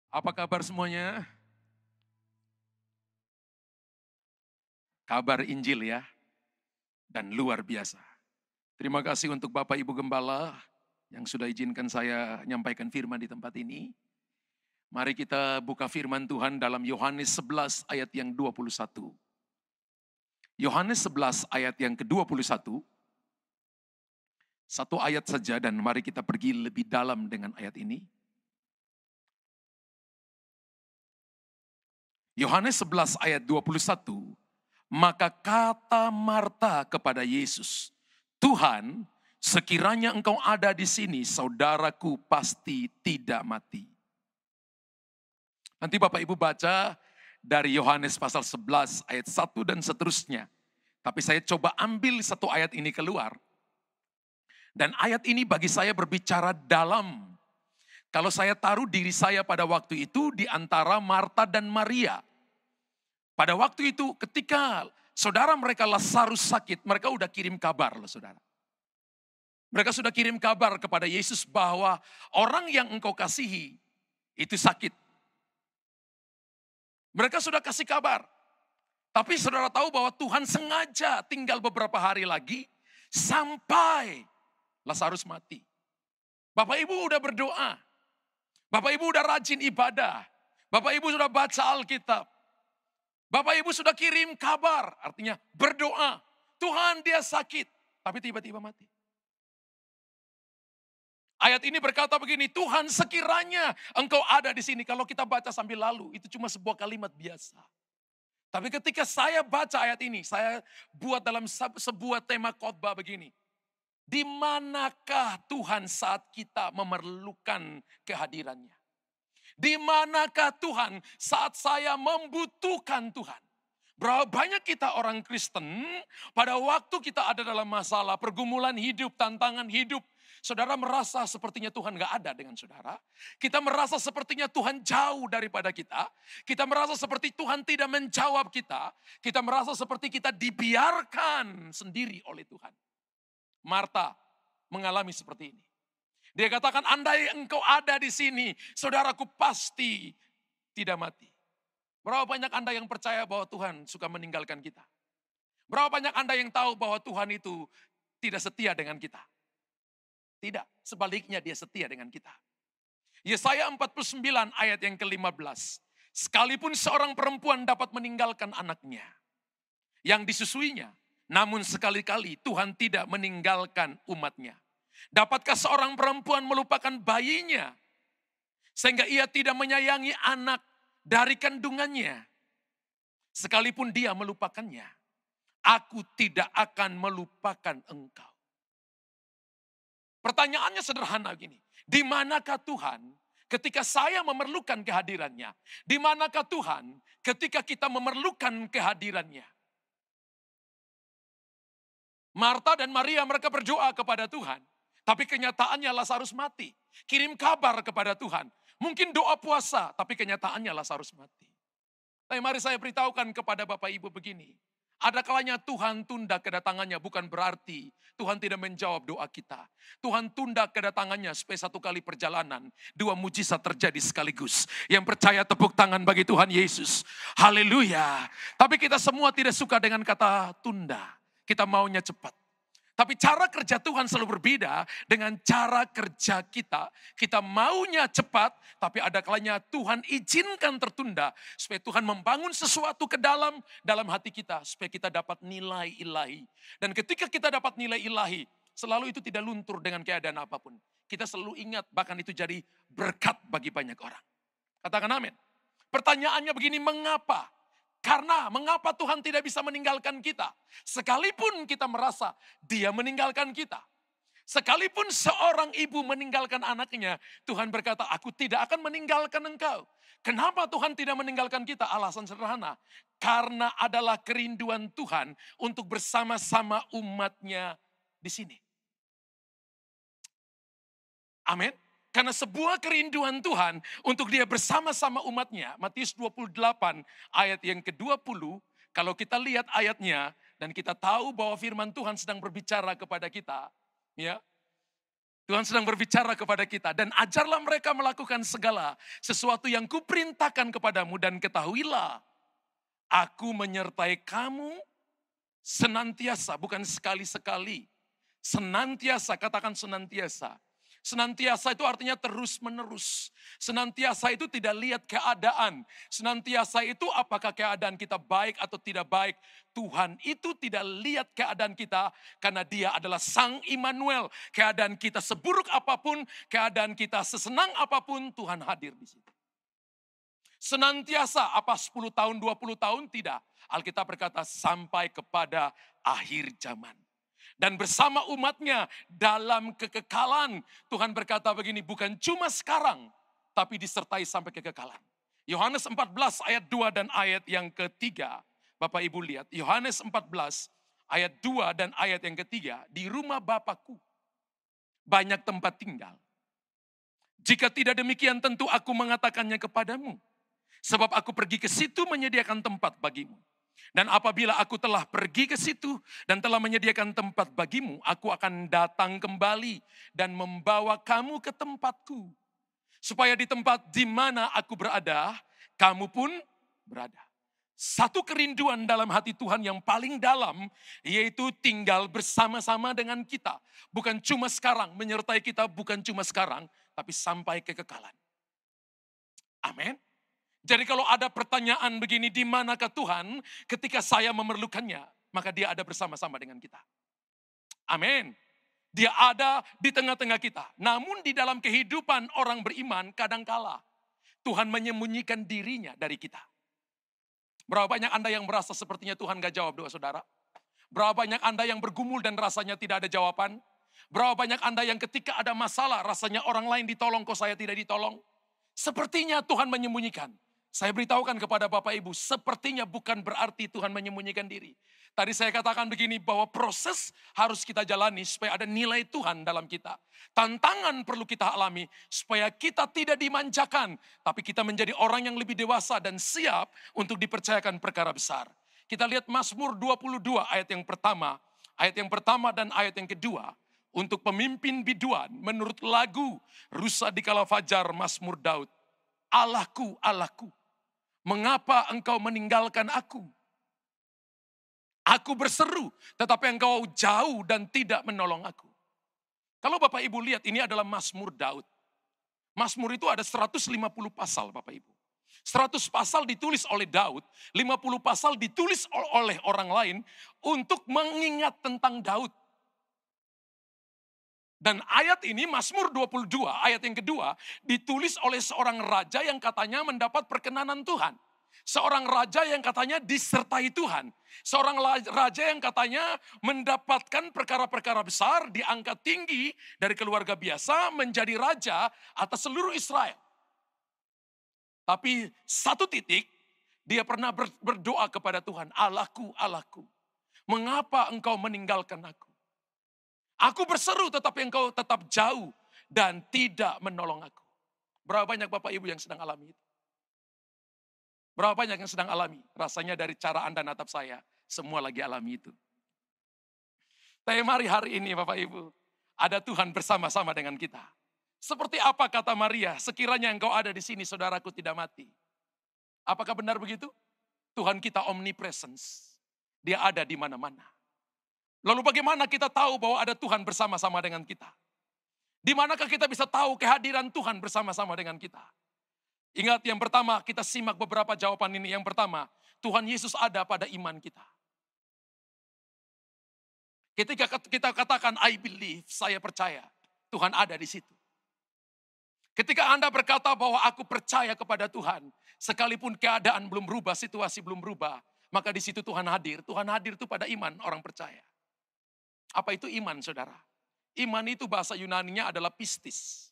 Apa kabar semuanya? Kabar Injil ya, dan luar biasa. Terima kasih untuk Bapak Ibu Gembala yang sudah izinkan saya menyampaikan firman di tempat ini. Mari kita buka firman Tuhan dalam Yohanes 11 ayat yang 21. Yohanes 11 ayat yang ke-21. Satu ayat saja dan mari kita pergi lebih dalam dengan ayat ini. Yohanes 11 ayat 21. Maka kata Marta kepada Yesus, Tuhan, sekiranya engkau ada di sini, saudaraku pasti tidak mati. Nanti Bapak Ibu baca dari Yohanes pasal 11 ayat 1 dan seterusnya. Tapi saya coba ambil satu ayat ini keluar. Dan ayat ini bagi saya berbicara dalam. Kalau saya taruh diri saya pada waktu itu di antara Marta dan Maria. Pada waktu itu ketika saudara mereka Lazarus sakit, mereka udah kirim kabar loh saudara. Mereka sudah kirim kabar kepada Yesus bahwa orang yang engkau kasihi itu sakit. Mereka sudah kasih kabar. Tapi saudara tahu bahwa Tuhan sengaja tinggal beberapa hari lagi sampai Lazarus mati. Bapak Ibu udah berdoa. Bapak Ibu udah rajin ibadah. Bapak Ibu sudah baca Alkitab. Bapak Ibu sudah kirim kabar, artinya berdoa. Tuhan dia sakit, tapi tiba-tiba mati. Ayat ini berkata begini, Tuhan sekiranya engkau ada di sini. Kalau kita baca sambil lalu, itu cuma sebuah kalimat biasa. Tapi ketika saya baca ayat ini, saya buat dalam sebuah tema khotbah begini. Di manakah Tuhan saat kita memerlukan kehadirannya? Di manakah Tuhan saat saya membutuhkan Tuhan? Berapa banyak kita orang Kristen pada waktu kita ada dalam masalah, pergumulan hidup, tantangan hidup. Saudara merasa sepertinya Tuhan gak ada dengan saudara. Kita merasa sepertinya Tuhan jauh daripada kita. Kita merasa seperti Tuhan tidak menjawab kita. Kita merasa seperti kita dibiarkan sendiri oleh Tuhan. Marta mengalami seperti ini. Dia katakan, andai engkau ada di sini, saudaraku pasti tidak mati. Berapa banyak Anda yang percaya bahwa Tuhan suka meninggalkan kita? Berapa banyak Anda yang tahu bahwa Tuhan itu tidak setia dengan kita? Tidak, sebaliknya dia setia dengan kita. Yesaya 49 ayat yang ke-15. Sekalipun seorang perempuan dapat meninggalkan anaknya yang disusuinya, namun sekali-kali Tuhan tidak meninggalkan umatnya. Dapatkah seorang perempuan melupakan bayinya sehingga ia tidak menyayangi anak dari kandungannya? Sekalipun dia melupakannya, aku tidak akan melupakan engkau. Pertanyaannya sederhana gini, di manakah Tuhan ketika saya memerlukan kehadirannya? Di manakah Tuhan ketika kita memerlukan kehadirannya? Marta dan Maria mereka berdoa kepada Tuhan. Tapi kenyataannya Lazarus mati. Kirim kabar kepada Tuhan. Mungkin doa puasa, tapi kenyataannya Lazarus mati. Tapi mari saya beritahukan kepada Bapak Ibu begini. Ada kalanya Tuhan tunda kedatangannya bukan berarti Tuhan tidak menjawab doa kita. Tuhan tunda kedatangannya supaya satu kali perjalanan, dua mujizat terjadi sekaligus. Yang percaya tepuk tangan bagi Tuhan Yesus. Haleluya. Tapi kita semua tidak suka dengan kata tunda. Kita maunya cepat. Tapi cara kerja Tuhan selalu berbeda dengan cara kerja kita. Kita maunya cepat, tapi ada kalanya Tuhan izinkan tertunda. Supaya Tuhan membangun sesuatu ke dalam hati kita. Supaya kita dapat nilai ilahi. Dan ketika kita dapat nilai ilahi, selalu itu tidak luntur dengan keadaan apapun. Kita selalu ingat, bahkan itu jadi berkat bagi banyak orang. Katakan amin. Pertanyaannya begini, mengapa? Karena mengapa Tuhan tidak bisa meninggalkan kita? Sekalipun kita merasa dia meninggalkan kita. Sekalipun seorang ibu meninggalkan anaknya, Tuhan berkata, aku tidak akan meninggalkan engkau. Kenapa Tuhan tidak meninggalkan kita? Alasan sederhana. Karena adalah kerinduan Tuhan untuk bersama-sama umatnya di sini. Amin. Karena sebuah kerinduan Tuhan untuk dia bersama-sama umatnya. Matius 28 ayat yang ke-20. Kalau kita lihat ayatnya dan kita tahu bahwa firman Tuhan sedang berbicara kepada kita. Ya, Tuhan sedang berbicara kepada kita. Dan ajarlah mereka melakukan segala sesuatu yang kuperintahkan kepadamu. Dan ketahuilah, aku menyertai kamu senantiasa, bukan sekali-sekali. Senantiasa, katakan senantiasa. Senantiasa itu artinya terus-menerus. Senantiasa itu tidak lihat keadaan. Senantiasa itu apakah keadaan kita baik atau tidak baik. Tuhan itu tidak lihat keadaan kita karena Dia adalah Sang Immanuel. Keadaan kita seburuk apapun, keadaan kita sesenang apapun, Tuhan hadir di situ. Senantiasa apa 10 tahun, 20 tahun? Tidak. Alkitab berkata sampai kepada akhir zaman. Dan bersama umatnya dalam kekekalan. Tuhan berkata begini, bukan cuma sekarang, tapi disertai sampai kekekalan. Yohanes 14 ayat 2 dan ayat yang ketiga. Bapak Ibu lihat, Yohanes 14 ayat 2 dan ayat yang ketiga. Di rumah Bapakku banyak tempat tinggal. Jika tidak demikian tentu aku mengatakannya kepadamu. Sebab aku pergi ke situ menyediakan tempat bagimu. Dan apabila aku telah pergi ke situ dan telah menyediakan tempat bagimu, aku akan datang kembali dan membawa kamu ke tempatku. Supaya di tempat di mana aku berada, kamu pun berada. Satu kerinduan dalam hati Tuhan yang paling dalam, yaitu tinggal bersama-sama dengan kita. Bukan cuma sekarang, menyertai kita bukan cuma sekarang, tapi sampai kekekalan. Amin. Jadi kalau ada pertanyaan begini, di manakah Tuhan ketika saya memerlukannya, maka Dia ada bersama-sama dengan kita. Amin. Dia ada di tengah-tengah kita. Namun di dalam kehidupan orang beriman, kadangkala Tuhan menyembunyikan dirinya dari kita. Berapa banyak Anda yang merasa sepertinya Tuhan gak jawab doa saudara? Berapa banyak Anda yang bergumul dan rasanya tidak ada jawaban? Berapa banyak Anda yang ketika ada masalah, rasanya orang lain ditolong, kok saya tidak ditolong? Sepertinya Tuhan menyembunyikan. Saya beritahukan kepada Bapak Ibu, sepertinya bukan berarti Tuhan menyembunyikan diri. Tadi saya katakan begini, bahwa proses harus kita jalani supaya ada nilai Tuhan dalam kita. Tantangan perlu kita alami supaya kita tidak dimanjakan, tapi kita menjadi orang yang lebih dewasa dan siap untuk dipercayakan perkara besar. Kita lihat Mazmur 22 ayat yang pertama dan ayat yang kedua. Untuk pemimpin biduan menurut lagu Rusa di Kala Fajar Mazmur Daud. Allahku, Allahku, mengapa engkau meninggalkan aku? Aku berseru, tetapi engkau jauh dan tidak menolong aku. Kalau Bapak Ibu lihat, ini adalah Mazmur Daud. Mazmur itu ada 150 pasal Bapak Ibu. 100 pasal ditulis oleh Daud, 50 pasal ditulis oleh orang lain untuk mengingat tentang Daud. Dan ayat ini, Mazmur 22, ayat yang kedua, ditulis oleh seorang raja yang katanya mendapat perkenanan Tuhan. Seorang raja yang katanya disertai Tuhan. Seorang raja yang katanya mendapatkan perkara-perkara besar, diangkat tinggi dari keluarga biasa menjadi raja atas seluruh Israel. Tapi satu titik, dia pernah berdoa kepada Tuhan, Allahku, Allahku, mengapa engkau meninggalkan aku? Aku berseru tetapi engkau tetap jauh dan tidak menolong aku. Berapa banyak Bapak Ibu yang sedang alami itu? Berapa banyak yang sedang alami? Rasanya dari cara Anda natap saya, semua lagi alami itu. Tapi mari hari ini Bapak Ibu, ada Tuhan bersama-sama dengan kita. Seperti apa kata Maria, sekiranya engkau ada di sini saudaraku tidak mati. Apakah benar begitu? Tuhan kita omnipresence. Dia ada di mana-mana. Lalu bagaimana kita tahu bahwa ada Tuhan bersama-sama dengan kita? Di manakah kita bisa tahu kehadiran Tuhan bersama-sama dengan kita? Ingat yang pertama, kita simak beberapa jawaban ini. Yang pertama, Tuhan Yesus ada pada iman kita. Ketika kita katakan I believe, saya percaya, Tuhan ada di situ. Ketika Anda berkata bahwa aku percaya kepada Tuhan, sekalipun keadaan belum berubah, situasi belum berubah, maka di situ Tuhan hadir. Tuhan hadir itu pada iman orang percaya. Apa itu iman, saudara? Iman itu bahasa Yunaninya adalah pistis.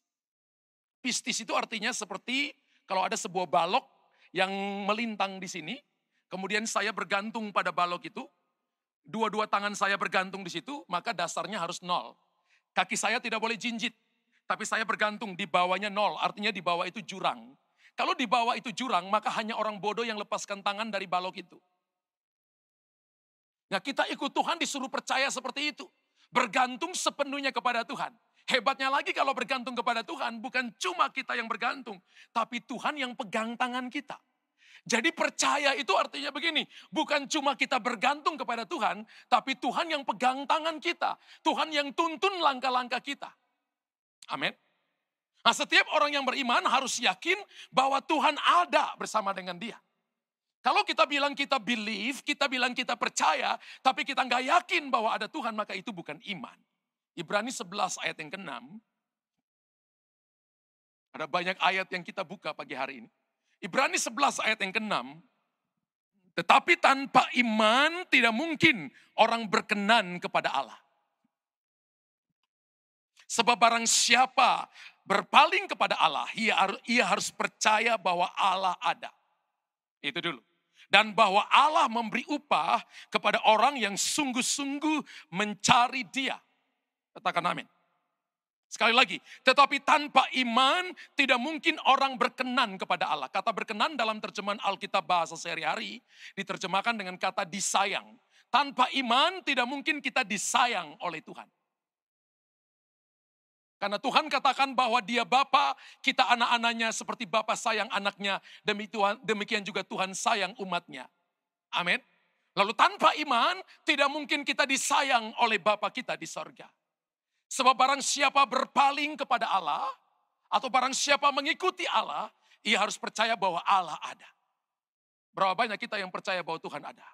Pistis itu artinya seperti kalau ada sebuah balok yang melintang di sini, kemudian saya bergantung pada balok itu, dua-dua tangan saya bergantung di situ, maka dasarnya harus 0. Kaki saya tidak boleh jinjit, tapi saya bergantung di bawahnya 0, artinya di bawah itu jurang. Kalau di bawah itu jurang, maka hanya orang bodoh yang lepaskan tangan dari balok itu. Nah, kita ikut Tuhan disuruh percaya seperti itu. Bergantung sepenuhnya kepada Tuhan. Hebatnya lagi kalau bergantung kepada Tuhan, bukan cuma kita yang bergantung, tapi Tuhan yang pegang tangan kita. Jadi percaya itu artinya begini, bukan cuma kita bergantung kepada Tuhan, tapi Tuhan yang pegang tangan kita. Tuhan yang tuntun langkah-langkah kita. Amin. Nah, setiap orang yang beriman harus yakin bahwa Tuhan ada bersama dengan dia. Kalau kita bilang kita believe, kita bilang kita percaya, tapi kita nggak yakin bahwa ada Tuhan, maka itu bukan iman. Ibrani 11 ayat yang ke-6. Ada banyak ayat yang kita buka pagi hari ini. Ibrani 11 ayat yang ke-6. Tetapi tanpa iman tidak mungkin orang berkenan kepada Allah. Sebab barang siapa berpaling kepada Allah, ia harus percaya bahwa Allah ada. Itu dulu. Dan bahwa Allah memberi upah kepada orang yang sungguh-sungguh mencari dia. Katakan amin. Sekali lagi, tetapi tanpa iman tidak mungkin orang berkenan kepada Allah. Kata berkenan dalam terjemahan Alkitab bahasa sehari-hari diterjemahkan dengan kata disayang. Tanpa iman tidak mungkin kita disayang oleh Tuhan. Karena Tuhan katakan bahwa dia Bapa, kita anak-anaknya seperti Bapa sayang anaknya, demikian juga Tuhan sayang umatnya. Amin. Lalu tanpa iman, tidak mungkin kita disayang oleh Bapa kita di sorga. Sebab barang siapa berpaling kepada Allah, atau barang siapa mengikuti Allah, ia harus percaya bahwa Allah ada. Berapa banyak kita yang percaya bahwa Tuhan ada?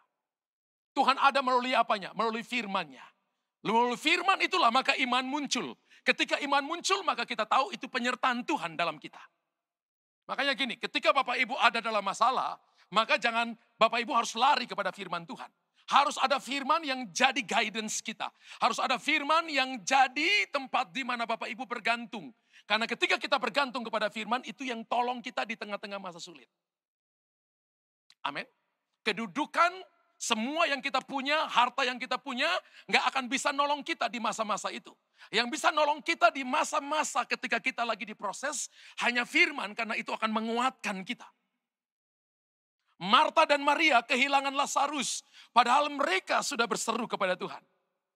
Tuhan ada melalui apanya? Melalui firman-Nya. Melalui firman itulah maka iman muncul. Ketika iman muncul maka kita tahu itu penyertaan Tuhan dalam kita. Makanya gini, ketika Bapak Ibu ada dalam masalah, maka jangan Bapak Ibu harus lari kepada firman Tuhan. Harus ada firman yang jadi guidance kita. Harus ada firman yang jadi tempat di mana Bapak Ibu bergantung. Karena ketika kita bergantung kepada firman, itu yang tolong kita di tengah-tengah masa sulit. Amin. Kedudukan, semua yang kita punya, harta yang kita punya, nggak akan bisa nolong kita di masa-masa itu. Yang bisa nolong kita di masa-masa ketika kita lagi diproses, hanya firman karena itu akan menguatkan kita. Marta dan Maria kehilangan Lazarus, padahal mereka sudah berseru kepada Tuhan.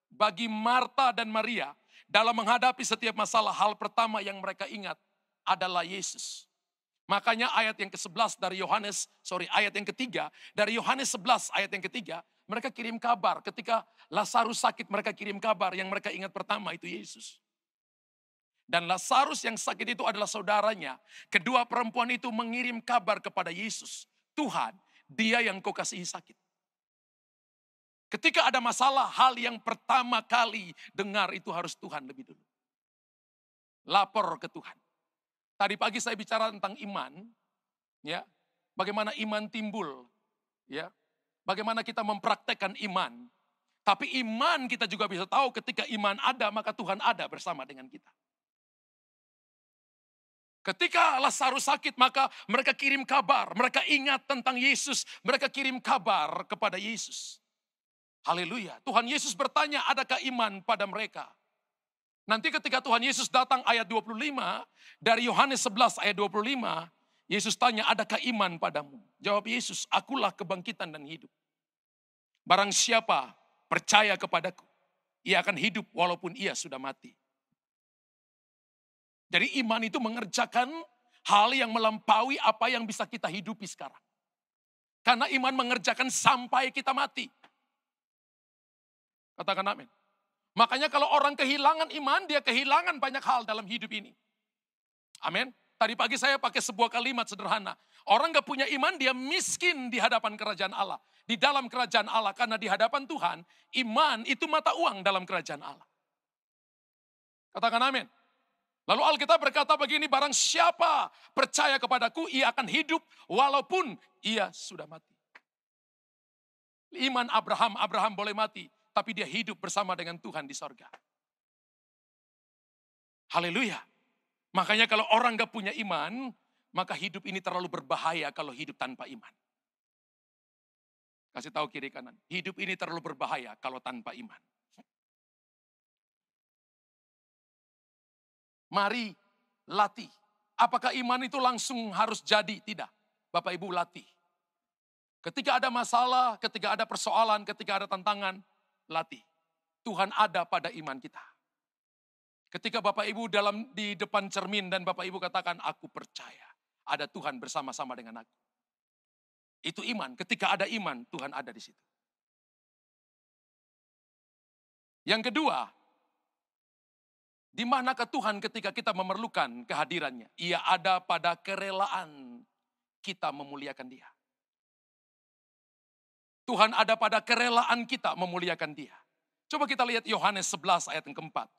Bagi Marta dan Maria, dalam menghadapi setiap masalah, hal pertama yang mereka ingat adalah Yesus. Makanya ayat yang ke-11 dari ayat yang ketiga, dari Yohanes 11 ayat yang ketiga, mereka kirim kabar. Ketika Lazarus sakit, mereka kirim kabar. Yang mereka ingat pertama itu Yesus. Dan Lazarus yang sakit itu adalah saudaranya. Kedua perempuan itu mengirim kabar kepada Yesus. Tuhan, dia yang kau kasihi sakit. Ketika ada masalah, hal yang pertama kali dengar itu harus Tuhan lebih dulu. Lapor ke Tuhan. Tadi pagi saya bicara tentang iman, ya. Bagaimana iman timbul, ya. Bagaimana kita mempraktekkan iman. Tapi iman kita juga bisa tahu ketika iman ada, maka Tuhan ada bersama dengan kita. Ketika Lazarus sakit, maka mereka kirim kabar. Mereka ingat tentang Yesus. Mereka kirim kabar kepada Yesus. Haleluya. Tuhan Yesus bertanya, adakah iman pada mereka? Nanti ketika Tuhan Yesus datang ayat 25, dari Yohanes 11 ayat 25, Yesus tanya, adakah iman padamu? Jawab Yesus, akulah kebangkitan dan hidup. Barang siapa percaya kepadaku, ia akan hidup walaupun ia sudah mati. Jadi iman itu mengerjakan hal yang melampaui apa yang bisa kita hidupi sekarang. Karena iman mengerjakan sampai kita mati. Katakan amin. Makanya kalau orang kehilangan iman, dia kehilangan banyak hal dalam hidup ini. Amin. Tadi pagi saya pakai sebuah kalimat sederhana. Orang gak punya iman, dia miskin di hadapan kerajaan Allah. Di dalam kerajaan Allah, karena di hadapan Tuhan, iman itu mata uang dalam kerajaan Allah. Katakan amin. Lalu Alkitab berkata begini, barang siapa percaya kepadaku, ia akan hidup walaupun ia sudah mati. Iman Abraham boleh mati, tapi dia hidup bersama dengan Tuhan di sorga. Haleluya. Makanya kalau orang gak punya iman, maka hidup ini terlalu berbahaya kalau hidup tanpa iman. Kasih tahu kiri kanan, hidup ini terlalu berbahaya kalau tanpa iman. Mari latih. Apakah iman itu langsung harus jadi? Tidak. Bapak Ibu latih. Ketika ada masalah, ketika ada persoalan, ketika ada tantangan, latih. Tuhan ada pada iman kita. Ketika Bapak Ibu di depan cermin dan Bapak Ibu katakan, aku percaya ada Tuhan bersama-sama dengan aku. Itu iman. Ketika ada iman, Tuhan ada di situ. Yang kedua, di manakah Tuhan ketika kita memerlukan kehadirannya? Ia ada pada kerelaan kita memuliakan Dia. Tuhan ada pada kerelaan kita memuliakan Dia. Coba kita lihat Yohanes 11 ayat yang keempat.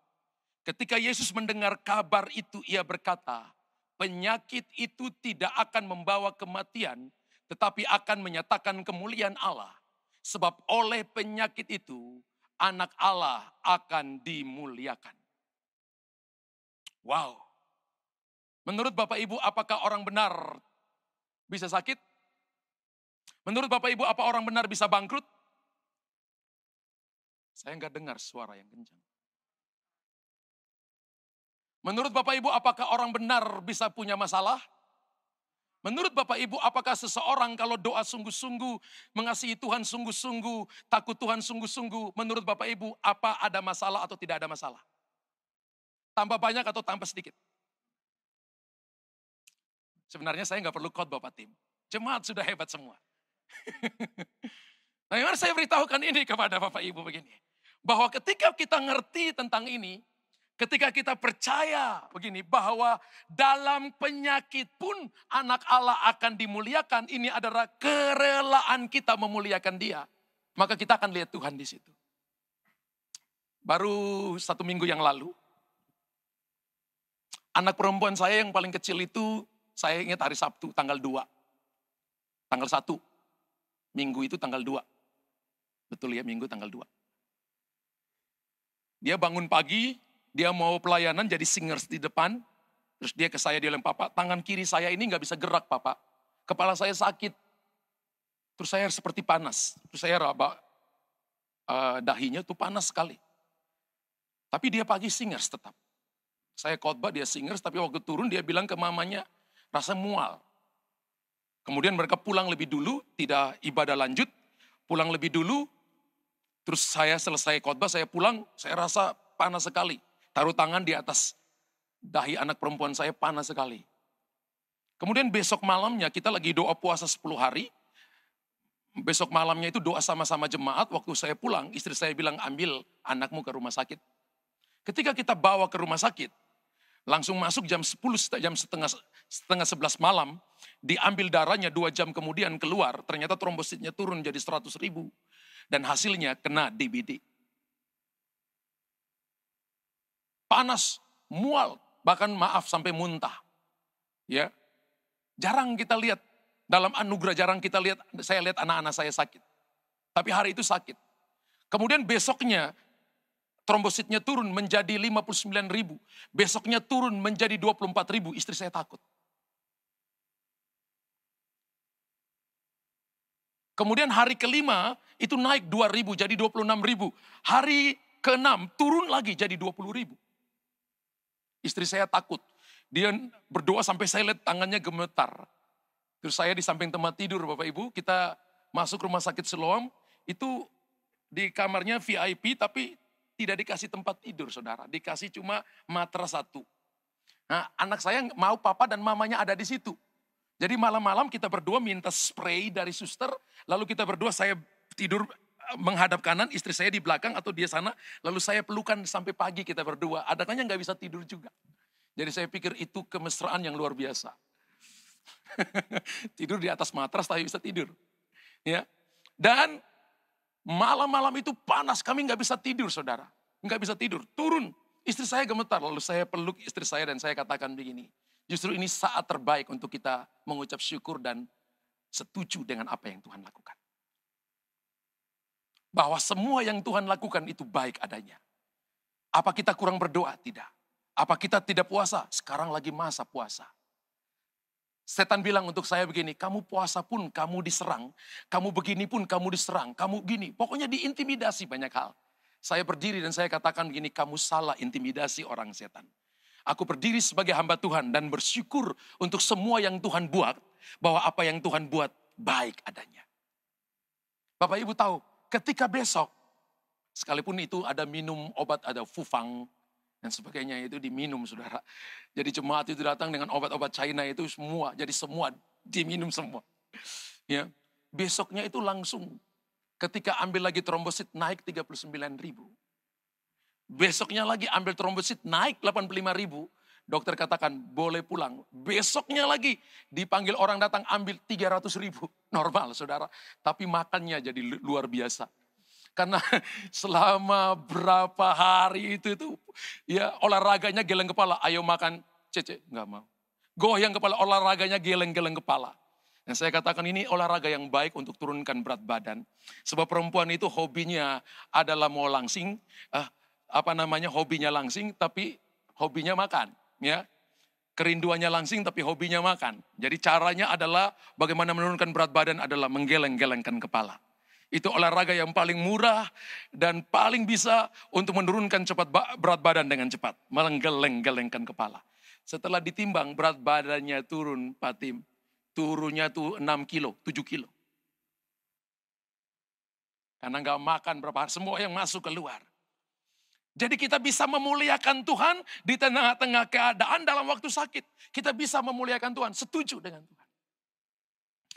Ketika Yesus mendengar kabar itu, ia berkata, penyakit itu tidak akan membawa kematian, tetapi akan menyatakan kemuliaan Allah. Sebab oleh penyakit itu, anak Allah akan dimuliakan. Wow. Menurut Bapak Ibu, apakah orang benar bisa sakit? Menurut Bapak Ibu, apa orang benar bisa bangkrut? Saya nggak dengar suara yang kencang. Menurut Bapak Ibu, apakah orang benar bisa punya masalah? Menurut Bapak Ibu, apakah seseorang kalau doa sungguh-sungguh, mengasihi Tuhan sungguh-sungguh, takut Tuhan sungguh-sungguh, menurut Bapak Ibu, apa ada masalah atau tidak ada masalah? Tambah banyak atau tambah sedikit? Sebenarnya saya nggak perlu khotbah Pak Tim. Jemaat sudah hebat semua. Nah, mari saya beritahukan ini kepada Bapak Ibu begini. Bahwa ketika kita ngerti tentang ini, ketika kita percaya begini, bahwa dalam penyakit pun anak Allah akan dimuliakan, ini adalah kerelaan kita memuliakan Dia. Maka kita akan lihat Tuhan di situ. Baru 1 minggu yang lalu, anak perempuan saya yang paling kecil itu, saya ingat hari Sabtu, tanggal 2. Tanggal 1, minggu itu tanggal 2. Betul ya, minggu tanggal 2. Dia bangun pagi, dia mau pelayanan jadi singers di depan. Terus dia ke saya, dia bilang, Papa, tangan kiri saya ini gak bisa gerak, Papa. Kepala saya sakit. Terus saya seperti panas. Terus saya raba dahinya tuh panas sekali. Tapi dia pagi singers tetap. Saya khotbah, dia singers, tapi waktu turun dia bilang ke mamanya, rasa mual. Kemudian mereka pulang lebih dulu, tidak ibadah lanjut. Pulang lebih dulu, terus saya selesai khotbah, saya pulang, saya rasa panas sekali. Taruh tangan di atas dahi anak perempuan saya, panas sekali. Kemudian besok malamnya kita lagi doa puasa 10 hari. Besok malamnya itu doa sama-sama jemaat, waktu saya pulang, istri saya bilang, ambil anakmu ke rumah sakit. Ketika kita bawa ke rumah sakit, langsung masuk jam 10, jam setengah 11 malam, diambil darahnya 2 jam kemudian keluar, ternyata trombositnya turun jadi 100.000. Dan hasilnya kena DBD. Panas, mual, bahkan maaf sampai muntah. Ya, jarang kita lihat, dalam anugerah jarang kita lihat, saya lihat anak-anak saya sakit. Tapi hari itu sakit. Kemudian besoknya, trombositnya turun menjadi 59.000. Besoknya turun menjadi 24.000, istri saya takut. Kemudian hari kelima itu naik 2.000 jadi 26.000. Hari ke-6 turun lagi jadi 20.000. Istri saya takut. Dia berdoa sampai saya lihat tangannya gemetar. Terus saya di samping tempat tidur Bapak Ibu, kita masuk rumah sakit Siloam, itu di kamarnya VIP tapi tidak dikasih tempat tidur saudara. Dikasih cuma matras 1. Nah anak saya mau papa dan mamanya ada di situ. Jadi malam-malam kita berdua minta spray dari suster, lalu kita berdua saya tidur menghadap kanan, istri saya di belakang atau dia sana, lalu saya pelukan sampai pagi kita berdua. Adakahnya nggak bisa tidur juga. Jadi saya pikir itu kemesraan yang luar biasa. Tidur di atas matras tapi bisa tidur. Ya. Dan malam-malam itu panas, kami nggak bisa tidur saudara. Nggak bisa tidur, turun. Istri saya gemetar, lalu saya peluk istri saya dan saya katakan begini. Justru ini saat terbaik untuk kita mengucap syukur dan setuju dengan apa yang Tuhan lakukan. Bahwa semua yang Tuhan lakukan itu baik adanya. Apa kita kurang berdoa? Tidak. Apa kita tidak puasa? Sekarang lagi masa puasa. Setan bilang untuk saya begini, kamu puasa pun kamu diserang. Kamu begini pun kamu diserang. Kamu gini, pokoknya diintimidasi banyak hal. Saya berdiri dan saya katakan begini, kamu salah intimidasi orang setan. Aku berdiri sebagai hamba Tuhan dan bersyukur untuk semua yang Tuhan buat. Bahwa apa yang Tuhan buat baik adanya. Bapak Ibu tahu, ketika besok, sekalipun itu ada minum obat, ada fufang. dan sebagainya itu diminum, saudara. Jadi jemaat itu datang dengan obat-obat China itu semua, jadi semua diminum semua. Ya, besoknya itu langsung ketika ambil lagi trombosit naik 39.000. Besoknya lagi ambil trombosit naik 85.000. Dokter katakan boleh pulang. Besoknya lagi dipanggil orang datang ambil 300.000. Normal, saudara. Tapi makannya jadi luar biasa. Karena selama berapa hari itu ya olahraganya geleng kepala. Ayo makan, Cece, nggak mau. Goyang kepala, olahraganya geleng-geleng kepala. Nah, saya katakan ini olahraga yang baik untuk turunkan berat badan. Sebab perempuan itu hobinya adalah mau langsing, hobinya langsing tapi hobinya makan. Ya, kerinduannya langsing tapi hobinya makan. Jadi caranya adalah bagaimana menurunkan berat badan adalah menggeleng-gelengkan kepala. Itu olahraga yang paling murah dan paling bisa untuk menurunkan cepat berat badan dengan cepat. Menggeleng-gelengkan kepala. Setelah ditimbang berat badannya turun, Pak Tim. Turunnya tuh 6 kilo, 7 kilo. Karena nggak makan berapa hari, semua yang masuk keluar. Jadi kita bisa memuliakan Tuhan di tengah-tengah keadaan dalam waktu sakit. Kita bisa memuliakan Tuhan, setuju dengan Tuhan.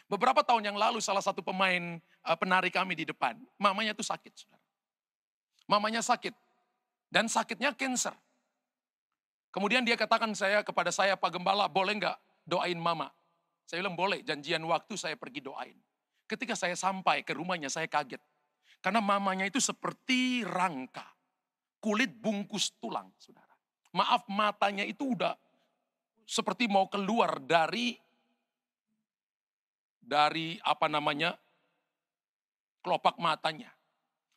Beberapa tahun yang lalu salah satu pemain penari kami di depan, mamanya tuh sakit, saudara. Mamanya sakit dan sakitnya cancer. Kemudian dia katakan kepada saya, Pak Gembala, boleh nggak doain mama? Saya bilang boleh, janjian waktu saya pergi doain. Ketika saya sampai ke rumahnya saya kaget. Karena mamanya itu seperti rangka. Kulit bungkus tulang, saudara. Maaf, matanya itu udah seperti mau keluar dari kelopak matanya.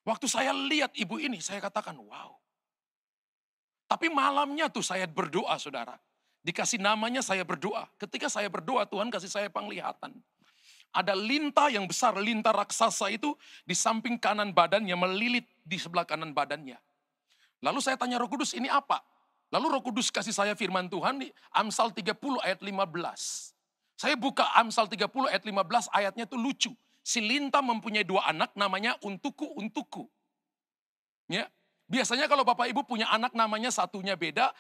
Waktu saya lihat ibu ini, saya katakan, wow. Tapi malamnya tuh saya berdoa, saudara. Dikasih namanya saya berdoa. Ketika saya berdoa, Tuhan kasih saya penglihatan. Ada lintah yang besar, lintah raksasa itu di samping kanan badannya, melilit di sebelah kanan badannya. Lalu saya tanya Roh Kudus, ini apa? Lalu Roh Kudus kasih saya firman Tuhan di Amsal 30 ayat 15. Saya buka Amsal 30 ayat 15, ayatnya itu lucu. Si lintah mempunyai 2 anak, namanya untukku. Ya. Biasanya kalau Bapak Ibu punya anak namanya satunya beda.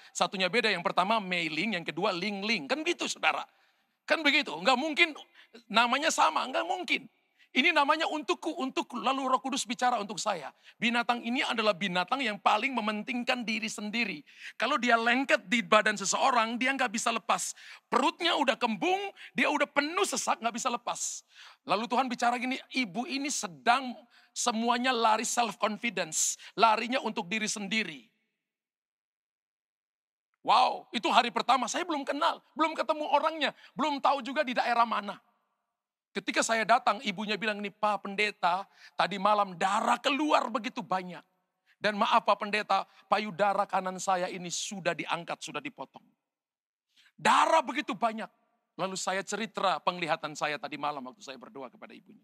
Yang pertama Meiling, yang kedua Lingling. Kan gitu, saudara. Kan begitu, nggak mungkin namanya sama, nggak mungkin. Ini namanya untukku. Lalu Roh Kudus bicara untuk saya. Binatang ini adalah binatang yang paling mementingkan diri sendiri. Kalau dia lengket di badan seseorang, dia nggak bisa lepas. Perutnya udah kembung, dia udah penuh sesak, nggak bisa lepas. Lalu Tuhan bicara gini, ibu ini sedang semuanya lari self-confidence. Larinya untuk diri sendiri. Wow, itu hari pertama, saya belum kenal, belum ketemu orangnya, belum tahu juga di daerah mana. Ketika saya datang, ibunya bilang, nih Pak Pendeta, tadi malam darah keluar begitu banyak. Dan maaf Pak Pendeta, payudara kanan saya ini sudah diangkat, sudah dipotong. Darah begitu banyak. Lalu saya cerita penglihatan saya tadi malam waktu saya berdoa kepada ibunya.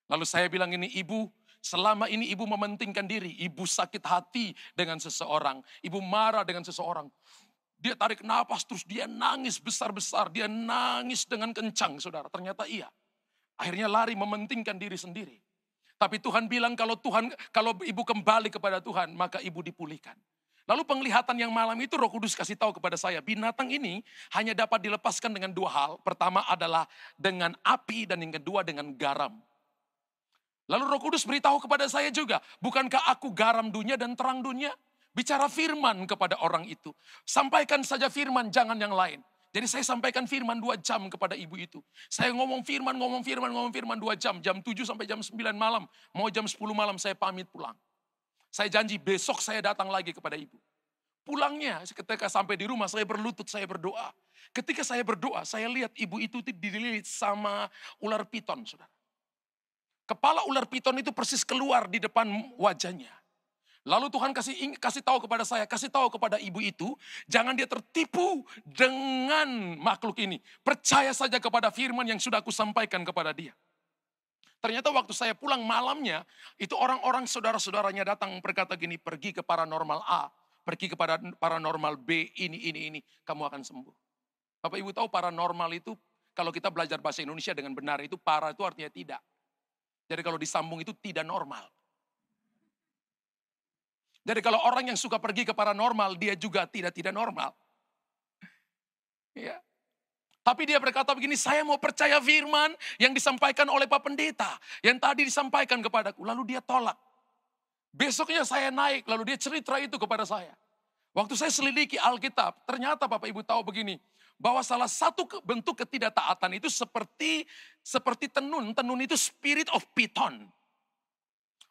Lalu saya bilang ini, ibu, selama ini ibu mementingkan diri. Ibu sakit hati dengan seseorang. Ibu marah dengan seseorang. Dia tarik napas terus dia nangis besar-besar. Dia nangis dengan kencang, saudara. Ternyata iya. Akhirnya lari mementingkan diri sendiri. Tapi Tuhan bilang kalau ibu kembali kepada Tuhan, maka ibu dipulihkan. Lalu penglihatan yang malam itu Roh Kudus kasih tahu kepada saya. Binatang ini hanya dapat dilepaskan dengan 2 hal. Pertama adalah dengan api dan yang kedua dengan garam. Lalu Roh Kudus beritahu kepada saya juga. Bukankah aku garam dunia dan terang dunia? Bicara firman kepada orang itu. Sampaikan saja firman, jangan yang lain. Jadi saya sampaikan firman 2 jam kepada ibu itu. Saya ngomong firman 2 jam. Jam 7 sampai jam 9 malam. Mau jam 10 malam saya pamit pulang. Saya janji besok saya datang lagi kepada ibu. Pulangnya ketika sampai di rumah saya berlutut, saya berdoa. Ketika saya berdoa, saya lihat ibu itu dililit sama ular piton, saudara. Kepala ular piton itu persis keluar di depan wajahnya. Lalu Tuhan kasih tahu kepada saya, kasih tahu kepada ibu itu, jangan dia tertipu dengan makhluk ini. Percaya saja kepada firman yang sudah aku sampaikan kepada dia. Ternyata waktu saya pulang malamnya, itu orang-orang saudara-saudaranya datang berkata gini, pergi ke paranormal A, pergi kepada paranormal B, ini, kamu akan sembuh. Bapak Ibu tahu paranormal itu, kalau kita belajar bahasa Indonesia dengan benar itu, para itu artinya tidak. Jadi kalau disambung itu tidak normal. Jadi kalau orang yang suka pergi ke paranormal, dia juga tidak normal. Ya. Tapi dia berkata begini, saya mau percaya firman yang disampaikan oleh Pak Pendeta. Yang tadi disampaikan kepadaku, lalu dia tolak. Besoknya saya naik, lalu dia cerita itu kepada saya. Waktu saya selidiki Alkitab, ternyata Bapak Ibu tahu begini, bahwa salah satu bentuk ketidaktaatan itu seperti tenun. Tenun itu spirit of python.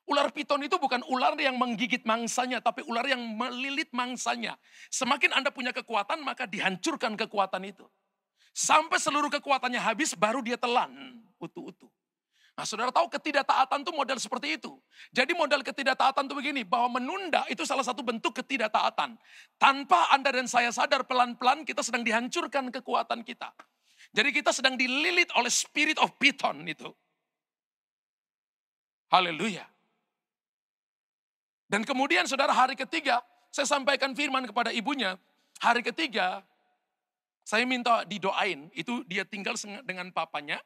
Ular piton itu bukan ular yang menggigit mangsanya, tapi ular yang melilit mangsanya. Semakin Anda punya kekuatan, maka dihancurkan kekuatan itu. Sampai seluruh kekuatannya habis, baru dia telan utuh-utuh. Nah, saudara tahu ketidaktaatan itu model seperti itu. Jadi model ketidaktaatan itu begini, bahwa menunda itu salah satu bentuk ketidaktaatan. Tanpa Anda dan saya sadar, pelan-pelan kita sedang dihancurkan kekuatan kita. Jadi kita sedang dililit oleh spirit of python itu. Haleluya. Dan kemudian saudara, hari ketiga, saya sampaikan firman kepada ibunya. Hari ketiga, saya minta didoain. Itu dia tinggal dengan papanya.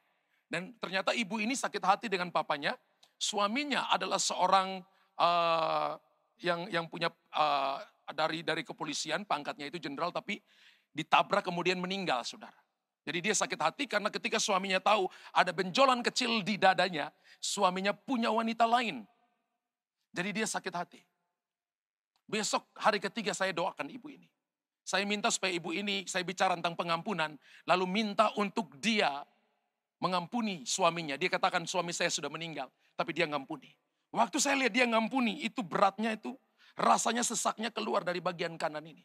Dan ternyata ibu ini sakit hati dengan papanya. Suaminya adalah seorang yang punya dari kepolisian, pangkatnya itu jenderal, tapi ditabrak kemudian meninggal, saudara. Jadi dia sakit hati karena ketika suaminya tahu ada benjolan kecil di dadanya, suaminya punya wanita lain. Jadi dia sakit hati. Besok hari ketiga saya doakan ibu ini. Saya minta supaya ibu ini, saya bicara tentang pengampunan, lalu minta untuk dia mengampuni suaminya. Dia katakan suami saya sudah meninggal, tapi dia ngampuni. Waktu saya lihat dia ngampuni, itu beratnya itu, rasanya sesaknya keluar dari bagian kanan ini.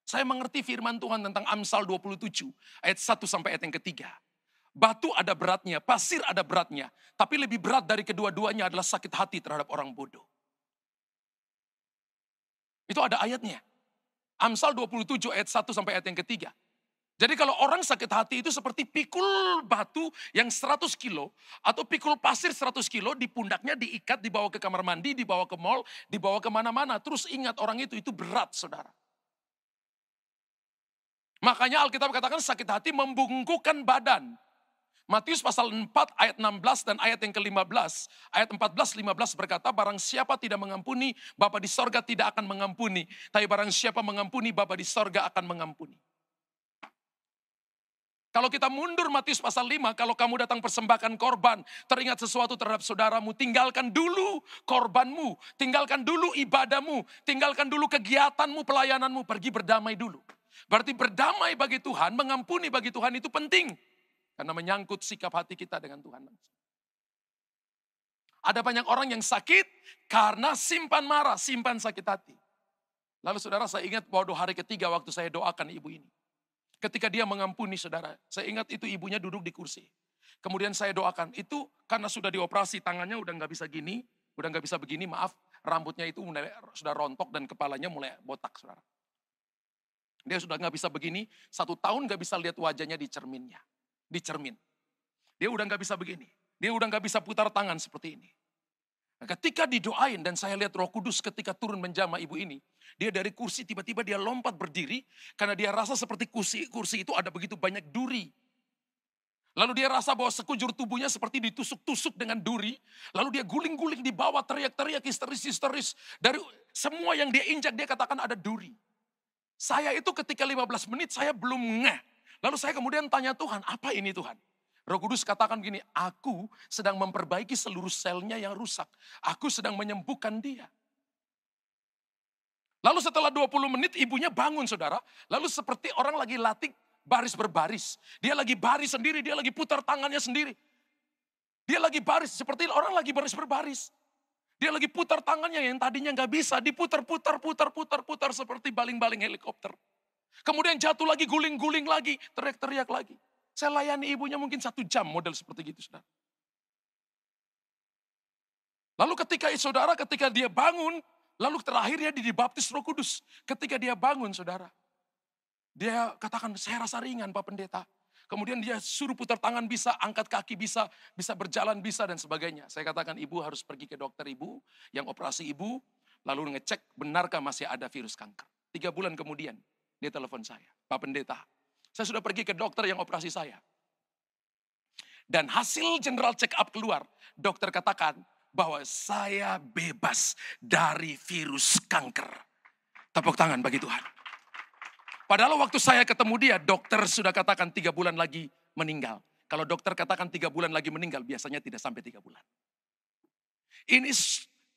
Saya mengerti firman Tuhan tentang Amsal 27, ayat 1 sampai ayat yang ketiga. Batu ada beratnya, pasir ada beratnya, tapi lebih berat dari kedua-duanya adalah sakit hati terhadap orang bodoh. Itu ada ayatnya. Amsal 27 ayat 1 sampai ayat yang ketiga. Jadi kalau orang sakit hati itu seperti pikul batu yang 100 kilo atau pikul pasir 100 kilo di pundaknya diikat, dibawa ke kamar mandi, dibawa ke mall, dibawa kemana-mana. Terus ingat orang itu berat, saudara. Makanya Alkitab katakan sakit hati membungkukkan badan. Matius pasal 4 ayat 16 dan ayat yang ke-15. Ayat 14-15 berkata, barang siapa tidak mengampuni, Bapa di sorga tidak akan mengampuni. Tapi barang siapa mengampuni, Bapa di sorga akan mengampuni. Kalau kita mundur Matius pasal 5, kalau kamu datang persembahkan korban, teringat sesuatu terhadap saudaramu, tinggalkan dulu korbanmu, tinggalkan dulu ibadahmu, tinggalkan dulu kegiatanmu, pelayananmu, pergi berdamai dulu. Berarti berdamai bagi Tuhan, mengampuni bagi Tuhan itu penting. Karena menyangkut sikap hati kita dengan Tuhan. Ada banyak orang yang sakit karena simpan marah, simpan sakit hati. Lalu saudara, saya ingat bahwa hari ketiga waktu saya doakan ibu ini. Ketika dia mengampuni saudara, saya ingat itu ibunya duduk di kursi. Kemudian saya doakan, itu karena sudah dioperasi, tangannya udah gak bisa gini, udah gak bisa begini, maaf, rambutnya itu sudah rontok dan kepalanya mulai botak, saudara. Dia sudah gak bisa begini, 1 tahun gak bisa lihat wajahnya di cerminnya. Di cermin. Dia udah gak bisa begini. Dia udah gak bisa putar tangan seperti ini. Nah, ketika didoain dan saya lihat Roh Kudus ketika turun menjamah ibu ini. Dia dari kursi tiba-tiba dia lompat berdiri. Karena dia rasa seperti kursi itu ada begitu banyak duri. Lalu dia rasa bahwa sekujur tubuhnya seperti ditusuk-tusuk dengan duri. Lalu dia guling-guling di bawah, teriak-teriak histeris-histeris. Dari semua yang dia injak dia katakan ada duri. Saya itu ketika 15 menit saya belum ngeh. Lalu saya kemudian tanya Tuhan, apa ini Tuhan? Roh Kudus katakan gini, aku sedang memperbaiki seluruh selnya yang rusak. Aku sedang menyembuhkan dia. Lalu setelah 20 menit ibunya bangun saudara. Lalu seperti orang lagi latih baris berbaris. Dia lagi baris sendiri, dia lagi putar tangannya sendiri. Dia lagi baris, seperti orang lagi baris berbaris. Dia lagi putar tangannya yang tadinya gak bisa, diputar-putar seperti baling-baling helikopter. Kemudian jatuh lagi, guling-guling lagi, teriak-teriak lagi. Saya layani ibunya mungkin 1 jam model seperti gitu, saudara. Lalu ketika dia bangun, lalu terakhir dia dibaptis Roh Kudus. Ketika dia bangun, saudara, dia katakan, saya rasa ringan Pak Pendeta. Kemudian dia suruh putar tangan bisa, angkat kaki bisa berjalan bisa dan sebagainya. Saya katakan ibu harus pergi ke dokter ibu, yang operasi ibu, lalu ngecek benarkah masih ada virus kanker. 3 bulan kemudian. Dia telepon saya, Pak Pendeta, saya sudah pergi ke dokter yang operasi saya. Dan hasil general check up keluar, dokter katakan bahwa saya bebas dari virus kanker. Tepuk tangan bagi Tuhan. Padahal waktu saya ketemu dia, dokter sudah katakan 3 bulan lagi meninggal. Kalau dokter katakan 3 bulan lagi meninggal, biasanya tidak sampai 3 bulan. Ini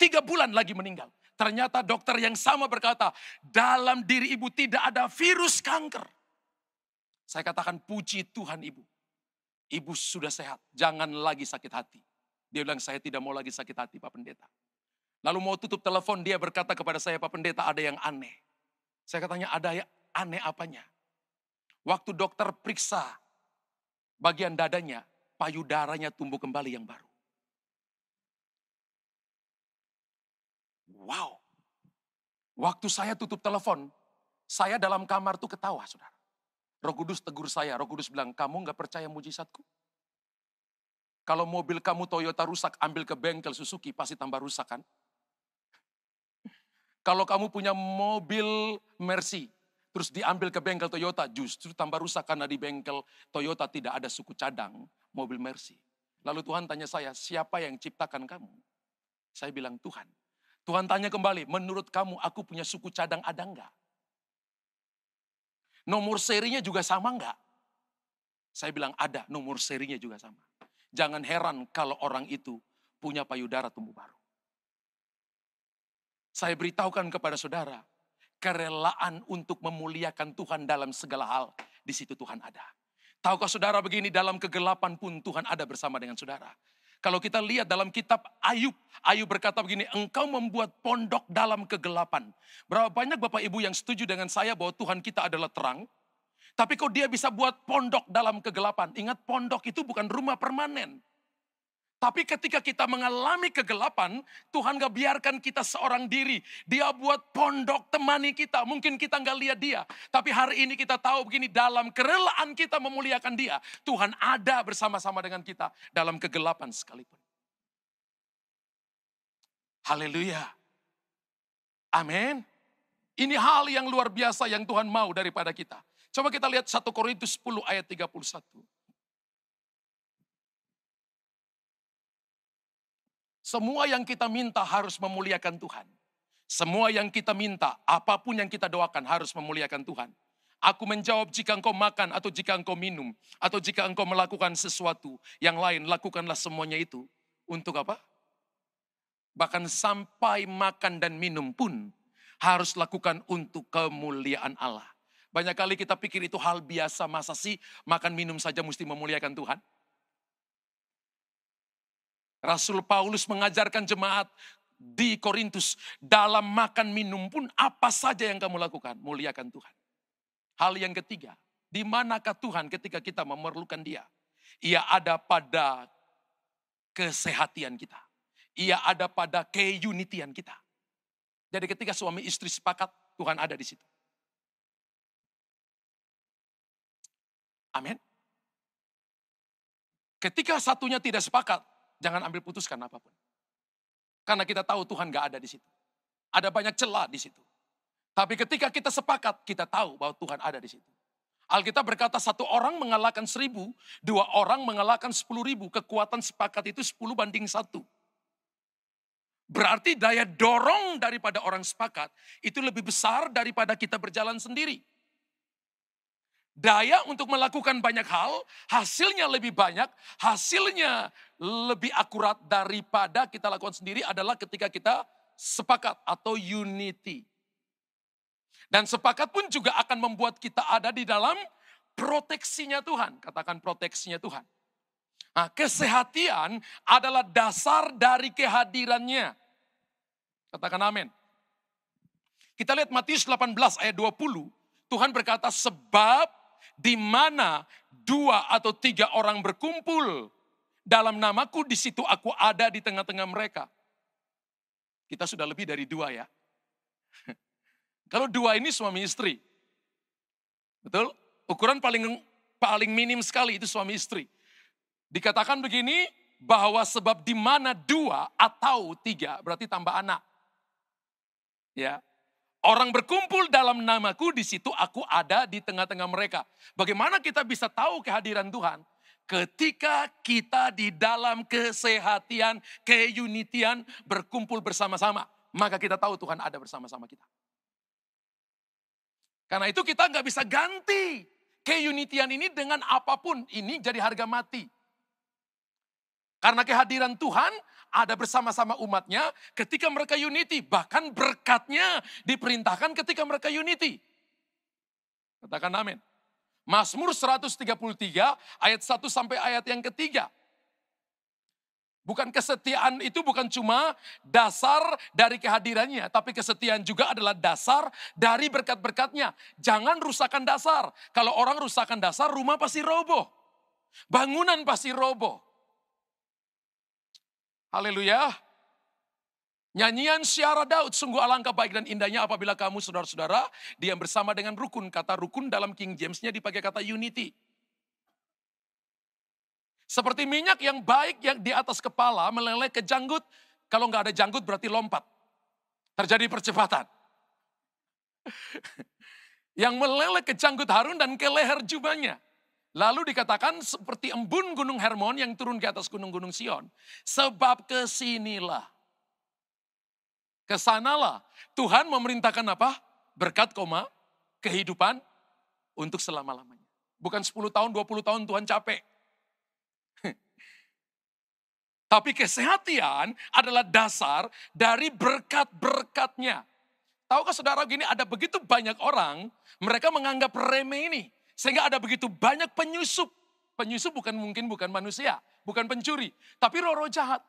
3 bulan lagi meninggal. Ternyata dokter yang sama berkata, dalam diri ibu tidak ada virus kanker. Saya katakan, puji Tuhan ibu. Ibu sudah sehat, jangan lagi sakit hati. Dia bilang, saya tidak mau lagi sakit hati Pak Pendeta. Lalu mau tutup telepon, dia berkata kepada saya, Pak Pendeta ada yang aneh. Saya katanya, ada yang aneh apanya? Waktu dokter periksa bagian dadanya, payudaranya tumbuh kembali yang baru. Wow. Waktu saya tutup telepon, saya dalam kamar tuh ketawa, saudara. Roh Kudus tegur saya, Roh Kudus bilang, kamu gak percaya mujizatku? Kalau mobil kamu Toyota rusak, ambil ke bengkel Suzuki, pasti tambah rusak kan? Kalau kamu punya mobil Mercy, terus diambil ke bengkel Toyota, justru tambah rusak karena di bengkel Toyota tidak ada suku cadang mobil Mercy. Lalu Tuhan tanya saya, siapa yang ciptakan kamu? Saya bilang, Tuhan. Tuhan tanya kembali, menurut kamu aku punya suku cadang ada enggak? Nomor serinya juga sama enggak? Saya bilang ada, nomor serinya juga sama. Jangan heran kalau orang itu punya payudara tumbuh baru. Saya beritahukan kepada saudara, kerelaan untuk memuliakan Tuhan dalam segala hal, di situ Tuhan ada. Tahukah saudara begini, dalam kegelapan pun Tuhan ada bersama dengan saudara. Kalau kita lihat dalam kitab Ayub, Ayub berkata begini, engkau membuat pondok dalam kegelapan. Berapa banyak Bapak Ibu yang setuju dengan saya bahwa Tuhan kita adalah terang, tapi kok dia bisa buat pondok dalam kegelapan? Ingat, pondok itu bukan rumah permanen. Tapi ketika kita mengalami kegelapan, Tuhan gak biarkan kita seorang diri. Dia buat pondok temani kita. Mungkin kita gak lihat dia. Tapi hari ini kita tahu begini, dalam kerelaan kita memuliakan dia, Tuhan ada bersama-sama dengan kita dalam kegelapan sekalipun. Haleluya. Amin. Ini hal yang luar biasa yang Tuhan mau daripada kita. Coba kita lihat 1 Korintus 10 ayat 31. Semua yang kita minta harus memuliakan Tuhan. Semua yang kita minta, apapun yang kita doakan harus memuliakan Tuhan. Aku menjawab, jika engkau makan atau jika engkau minum, atau jika engkau melakukan sesuatu yang lain, lakukanlah semuanya itu. Untuk apa? Bahkan sampai makan dan minum pun harus lakukan untuk kemuliaan Allah. Banyak kali kita pikir itu hal biasa, masa sih makan minum saja mesti memuliakan Tuhan? Rasul Paulus mengajarkan jemaat di Korintus, dalam makan minum pun apa saja yang kamu lakukan, muliakan Tuhan. Hal yang ketiga, di manakah Tuhan ketika kita memerlukan Dia? Ia ada pada kesehatan kita. Ia ada pada keunitian kita. Jadi ketika suami istri sepakat, Tuhan ada di situ. Amin. Ketika satunya tidak sepakat, jangan ambil putuskan apapun. Karena kita tahu Tuhan gak ada di situ. Ada banyak celah di situ. Tapi ketika kita sepakat, kita tahu bahwa Tuhan ada di situ. Alkitab berkata 1 orang mengalahkan 1000, 2 orang mengalahkan 10.000. Kekuatan sepakat itu 10:1. Berarti daya dorong daripada orang sepakat itu lebih besar daripada kita berjalan sendiri. Daya untuk melakukan banyak hal, hasilnya lebih banyak, hasilnya lebih akurat daripada kita lakukan sendiri adalah ketika kita sepakat atau unity. Dan sepakat pun juga akan membuat kita ada di dalam proteksinya Tuhan. Katakan proteksinya Tuhan. Nah, kesehatan adalah dasar dari kehadirannya. Katakan amin. Kita lihat Matius 18 ayat 20. Tuhan berkata, sebab di mana 2 atau 3 orang berkumpul dalam namaku, di situ aku ada di tengah-tengah mereka. Kita sudah lebih dari 2 ya. Kalau 2 ini suami istri. Betul? Ukuran paling minim sekali itu suami istri. Dikatakan begini, bahwa sebab di mana 2 atau 3, berarti tambah anak. Ya. Orang berkumpul dalam namaku, di situ aku ada di tengah-tengah mereka. Bagaimana kita bisa tahu kehadiran Tuhan? Ketika kita di dalam kesehatian, keunitian, berkumpul bersama-sama, maka kita tahu Tuhan ada bersama-sama kita. Karena itu kita nggak bisa ganti keunitian ini dengan apapun. Ini jadi harga mati. Karena kehadiran Tuhan ada bersama-sama umatnya ketika mereka unity. Bahkan berkatnya diperintahkan ketika mereka unity. Katakan amin. Mazmur 133 ayat 1 sampai ayat yang ketiga. Bukan kesetiaan itu bukan cuma dasar dari kehadirannya, tapi kesetiaan juga adalah dasar dari berkat-berkatnya. Jangan rusakkan dasar. Kalau orang rusakkan dasar, rumah pasti roboh. Bangunan pasti roboh. Haleluya. Nyanyian Syiar Daud, sungguh alangkah baik dan indahnya apabila kamu saudara-saudara diam bersama dengan rukun. Kata rukun dalam King James-nya dipakai kata unity. Seperti minyak yang baik yang di atas kepala meleleh ke janggut. Kalau nggak ada janggut berarti lompat. Terjadi percepatan. Yang meleleh ke janggut Harun dan ke leher jubahnya. Lalu dikatakan seperti embun gunung Hermon yang turun ke atas gunung-gunung Sion. Sebab kesinilah. Kesanalah Tuhan memerintahkan apa? Berkat, kehidupan untuk selama-lamanya. Bukan 10 tahun, 20 tahun Tuhan capek. Tapi kesehatan adalah dasar dari berkat-berkatnya. Tahukah saudara gini, ada begitu banyak orang, mereka menganggap remeh ini. Sehingga ada begitu banyak penyusup. Penyusup bukan manusia, bukan pencuri. Tapi roh-roh jahat.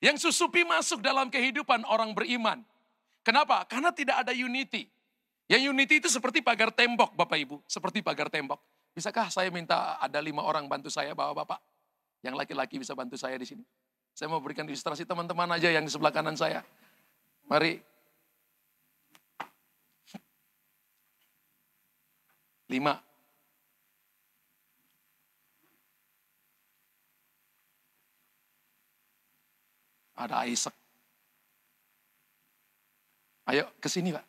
Yang susupi masuk dalam kehidupan orang beriman. Kenapa? Karena tidak ada unity. Yang unity itu seperti pagar tembok Bapak Ibu. Seperti pagar tembok. Bisakah saya minta ada 5 orang bantu saya Bapak-Bapak? Yang laki-laki bisa bantu saya di sini. Saya mau berikan ilustrasi teman-teman aja yang di sebelah kanan saya. Mari. 5. Ada Isaac. Ayo ke sini Pak.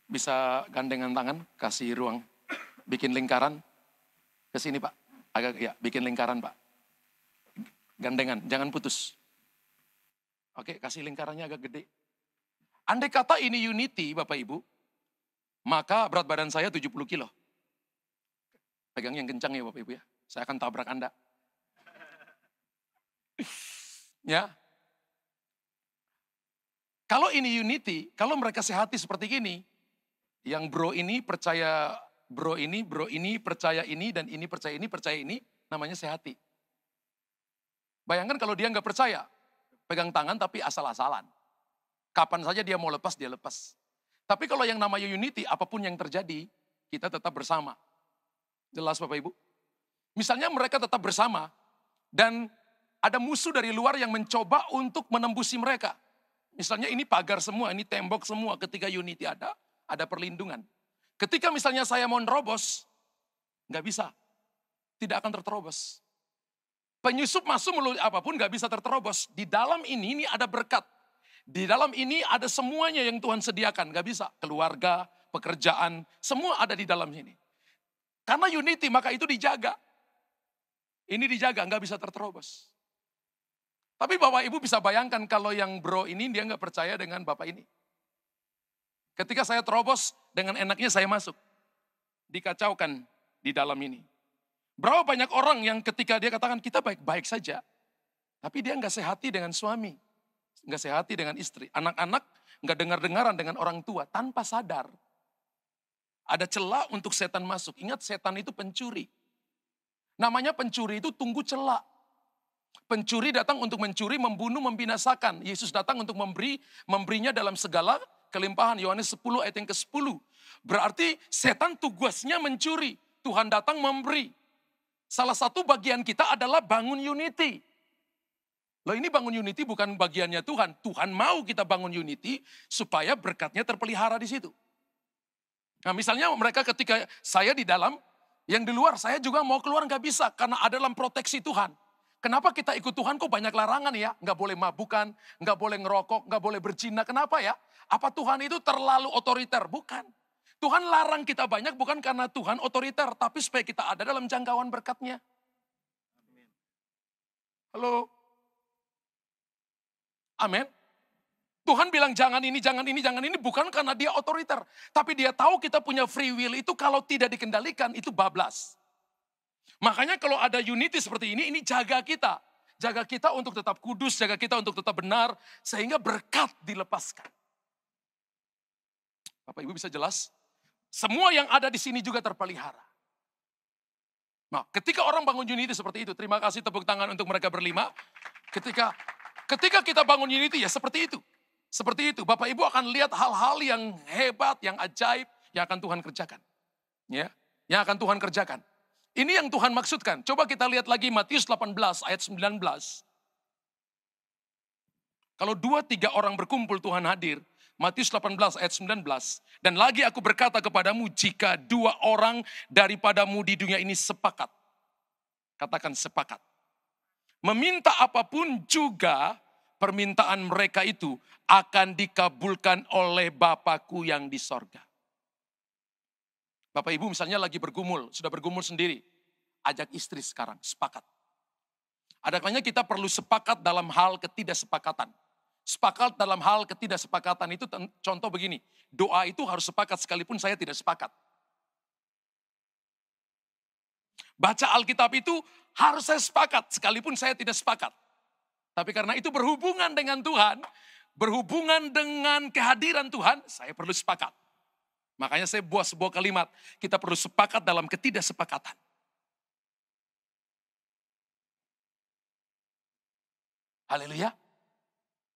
Bisa gandengan tangan, kasih ruang. Bikin lingkaran. Ke sini Pak. Agak ya, bikin lingkaran Pak. Gandengan, jangan putus. Oke, kasih lingkarannya agak gede. Andai kata ini unity Bapak Ibu, maka berat badan saya 70 kilo. Pegang yang kencang ya Bapak Ibu ya. Saya akan tabrak Anda. Ya. Kalau ini unity, kalau mereka sehati seperti gini, yang bro ini percaya bro ini percaya ini, dan ini percaya ini, namanya sehati. Bayangkan kalau dia nggak percaya, pegang tangan tapi asal-asalan. Kapan saja dia mau lepas, dia lepas. Tapi kalau yang namanya unity, apapun yang terjadi, kita tetap bersama. Jelas Bapak Ibu? Misalnya mereka tetap bersama, dan ada musuh dari luar yang mencoba untuk menembusi mereka. Misalnya ini pagar semua, ini tembok semua. Ketika unity ada perlindungan. Ketika misalnya saya mau nerobos, nggak bisa. Tidak akan terterobos. Penyusup masuk melalui apapun nggak bisa terterobos. Di dalam ini ada berkat. Di dalam ini ada semuanya yang Tuhan sediakan. Nggak bisa. Keluarga, pekerjaan, semua ada di dalam sini. Karena unity maka itu dijaga. Ini dijaga, nggak bisa terterobos. Tapi Bapak Ibu bisa bayangkan kalau yang bro ini dia nggak percaya dengan Bapak ini. Ketika saya terobos, dengan enaknya saya masuk. Dikacaukan di dalam ini. Berapa banyak orang yang ketika dia katakan kita baik-baik saja. Tapi dia nggak sehati dengan suami. Nggak sehati dengan istri. Anak-anak nggak dengar-dengaran dengan orang tua tanpa sadar. Ada celah untuk setan masuk. Ingat setan itu pencuri. Namanya pencuri itu tunggu celah. Pencuri datang untuk mencuri, membunuh, membinasakan. Yesus datang untuk memberinya dalam segala kelimpahan. Yohanes 10 ayat yang ke-10. Berarti setan tugasnya mencuri. Tuhan datang memberi. Salah satu bagian kita adalah bangun unity. Loh ini bangun unity bukan bagiannya Tuhan. Tuhan mau kita bangun unity supaya berkatnya terpelihara di situ. Nah misalnya mereka ketika saya di dalam, yang di luar saya juga mau keluar nggak bisa karena ada dalam proteksi Tuhan. Kenapa kita ikut Tuhan kok banyak larangan ya? Nggak boleh mabukan, nggak boleh ngerokok, nggak boleh berzina. Kenapa ya? Apa Tuhan itu terlalu otoriter? Bukan. Tuhan larang kita banyak bukan karena Tuhan otoriter, tapi supaya kita ada dalam jangkauan berkat-Nya. Halo? Amin. Tuhan bilang jangan ini, jangan ini, jangan ini bukan karena dia otoriter. Tapi dia tahu kita punya free will itu kalau tidak dikendalikan itu bablas. Makanya kalau ada unity seperti ini jaga kita. Jaga kita untuk tetap kudus, jaga kita untuk tetap benar. Sehingga berkat dilepaskan. Bapak Ibu bisa jelas? Semua yang ada di sini juga terpelihara. Nah, ketika orang bangun unity seperti itu, terima kasih tepuk tangan untuk mereka berlima. Ketika kita bangun unity ya seperti itu. Seperti itu, Bapak Ibu akan lihat hal-hal yang hebat, yang ajaib, yang akan Tuhan kerjakan. Ya, yang akan Tuhan kerjakan. Ini yang Tuhan maksudkan. Coba kita lihat lagi Matius 18 ayat 19. Kalau 2-3 orang berkumpul Tuhan hadir. Matius 18 ayat 19. Dan lagi aku berkata kepadamu, jika 2 orang daripadamu di dunia ini sepakat. Katakan sepakat. Meminta apapun juga permintaan mereka itu akan dikabulkan oleh Bapakku yang di sorga. Bapak Ibu misalnya lagi bergumul, sudah bergumul sendiri. Ajak istri sekarang, sepakat. Ada kalanya kita perlu sepakat dalam hal ketidaksepakatan. Sepakat dalam hal ketidaksepakatan itu contoh begini. Doa itu harus sepakat sekalipun saya tidak sepakat. Baca Alkitab itu harus saya sepakat sekalipun saya tidak sepakat. Tapi karena itu berhubungan dengan Tuhan, berhubungan dengan kehadiran Tuhan, saya perlu sepakat. Makanya saya buat sebuah kalimat, kita perlu sepakat dalam ketidaksepakatan. Haleluya.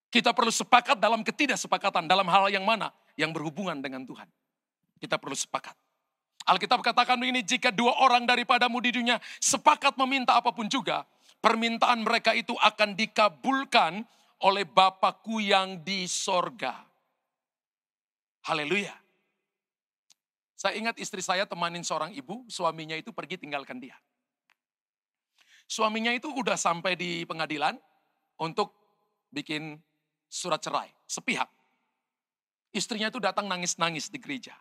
Kita perlu sepakat dalam ketidaksepakatan, dalam hal yang mana? Yang berhubungan dengan Tuhan. Kita perlu sepakat. Alkitab katakan begini, jika 2 orang daripadamu di dunia sepakat meminta apapun juga, permintaan mereka itu akan dikabulkan oleh Bapakku yang di sorga. Haleluya. Saya ingat istri saya temanin seorang ibu, suaminya itu pergi tinggalkan dia. Suaminya itu udah sampai di pengadilan untuk bikin surat cerai, sepihak. Istrinya itu datang nangis-nangis di gereja.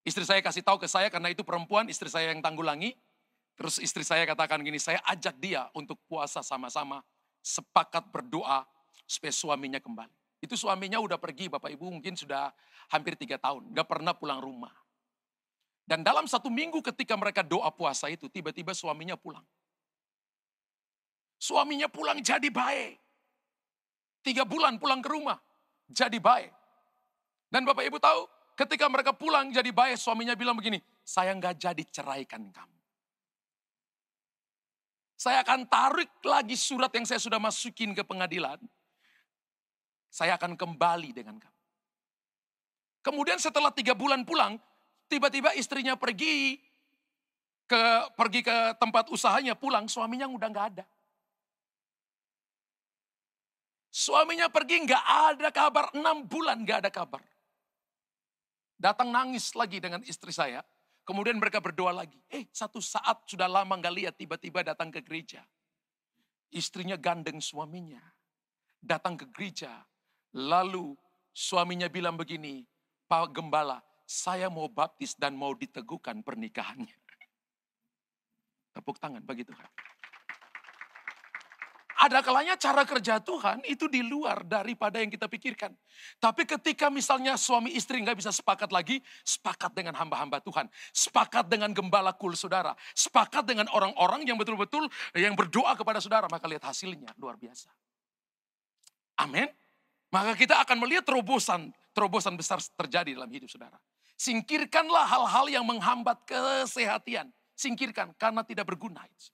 Istri saya kasih tahu ke saya karena itu perempuan, istri saya yang tanggulangi. Terus istri saya katakan gini, saya ajak dia untuk puasa sama-sama, sepakat berdoa supaya suaminya kembali. Itu suaminya udah pergi, Bapak Ibu mungkin sudah hampir 3 tahun, gak pernah pulang rumah. Dan dalam 1 minggu ketika mereka doa puasa itu, tiba-tiba suaminya pulang. Suaminya pulang jadi baik. 3 bulan pulang ke rumah, jadi baik. Dan Bapak Ibu tahu, ketika mereka pulang jadi baik, suaminya bilang begini, saya gak jadi ceraikan kamu. Saya akan tarik lagi surat yang saya sudah masukin ke pengadilan. Saya akan kembali dengan kamu. Kemudian setelah 3 bulan pulang, tiba-tiba istrinya pergi ke tempat usahanya, pulang, suaminya udah gak ada. Suaminya pergi gak ada kabar, 6 bulan gak ada kabar. Datang nangis lagi dengan istri saya. Kemudian mereka berdoa lagi. Satu saat sudah lama gak lihat, tiba-tiba datang ke gereja. Istrinya gandeng suaminya. Datang ke gereja. Lalu suaminya bilang begini, Pak Gembala, saya mau baptis dan mau diteguhkan pernikahannya. Tepuk tangan bagi Tuhan. Ada kalanya cara kerja Tuhan itu di luar daripada yang kita pikirkan. Tapi ketika misalnya suami istri nggak bisa sepakat lagi, sepakat dengan hamba-hamba Tuhan. Sepakat dengan gembala kul saudara. Sepakat dengan orang-orang yang betul-betul yang berdoa kepada saudara. Maka lihat hasilnya luar biasa. Amin. Maka kita akan melihat terobosan besar terjadi dalam hidup saudara. Singkirkanlah hal-hal yang menghambat kesehatan. Singkirkan karena tidak berguna itu.